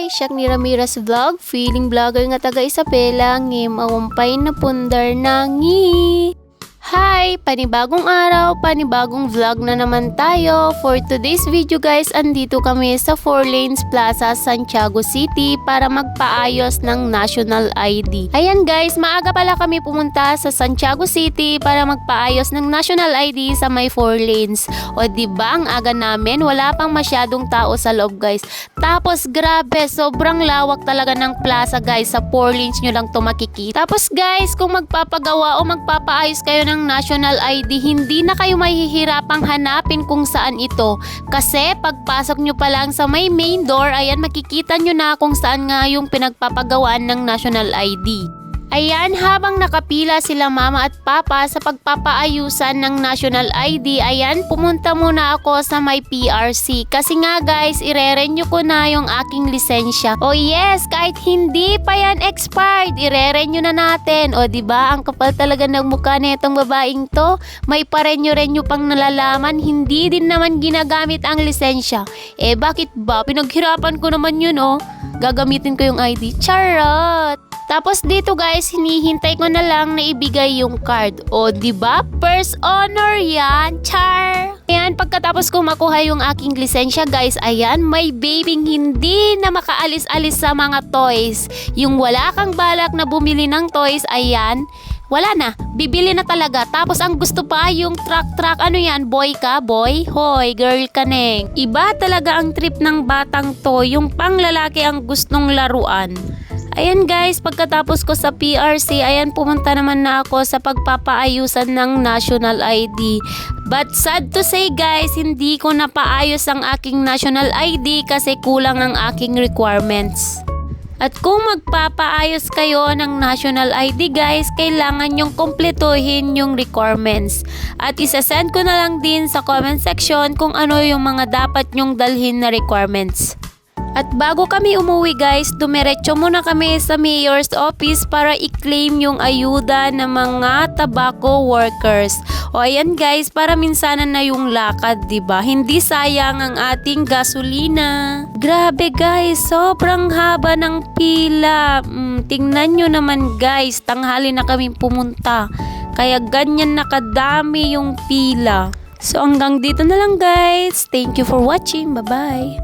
Hi! Siya ni Ramirez Vlog, feeling vlogger nga taga Isabela, ngim awampay na pundar nangi. Hi! Panibagong araw, panibagong vlog na naman tayo. For today's video guys, andito kami sa 4 Lanes Plaza, Santiago City para magpaayos ng National ID. Ayan guys, maaga pala kami pumunta sa Santiago City para magpaayos ng National ID sa may 4 lanes. O diba ang aga namin, wala pang masyadong tao sa loob guys. Tapos grabe, sobrang lawak talaga ng plaza guys. Sa 4 lanes nyo lang to makikita. Tapos guys, kung magpapagawa o magpapaayos kayo ng National ID, hindi na kayo mahihirapang hanapin kung saan ito. Kasi pagpasok nyo pa lang sa may main door, ayan makikita nyo na kung saan nga yung pinagpapagawaan ng National ID. Ayan, habang nakapila sila mama at papa sa pagpapaayusan ng National ID, ayan, pumunta muna ako sa may PRC. Kasi nga guys, ire-renew ko na yung aking lisensya. O yes, kahit hindi pa yan expired, ire-renew na natin. O diba, ang kapal talaga ng mukha nitong babaeng to. May pa-renew pang nalalaman, hindi din naman ginagamit ang lisensya. Eh bakit ba? Pinaghirapan ko naman yun Gagamitin ko yung ID. Charot! Tapos dito guys, hinihintay ko na lang na ibigay yung card. O diba? First honor yan, char! Ayan, pagkatapos ko makuha yung aking lisensya guys, ayan, may babing hindi na makaalis-alis sa mga toys. Yung wala kang balak na bumili ng toys, ayan, wala na, bibili na talaga. Tapos ang gusto pa yung truck. Ano yan? Boy ka? Boy? Hoy, girl ka neng. Iba talaga ang trip ng batang to. Yung panglalaki ang gustong laruan. Ayan guys, pagkatapos ko sa PRC, ayan pumunta naman na ako sa pagpapaayusan ng National ID. But sad to say guys, hindi ko napaayos ang aking National ID kasi kulang ang aking requirements. At kung magpapaayos kayo ng National ID guys, kailangan nyong kumpletuhin yung requirements. At isasend ko na lang din sa comment section kung ano yung mga dapat nyong dalhin na requirements. At bago kami umuwi guys, dumiretso muna kami sa mayor's office para i-claim yung ayuda ng mga tobacco workers. O ayan guys, para minsanan na yung lakad, diba? Hindi sayang ang ating gasolina. Grabe guys, sobrang haba ng pila. Tingnan nyo naman guys, tanghali na kami pumunta. Kaya ganyan nakadami yung pila. So hanggang dito na lang guys. Thank you for watching. Bye-bye.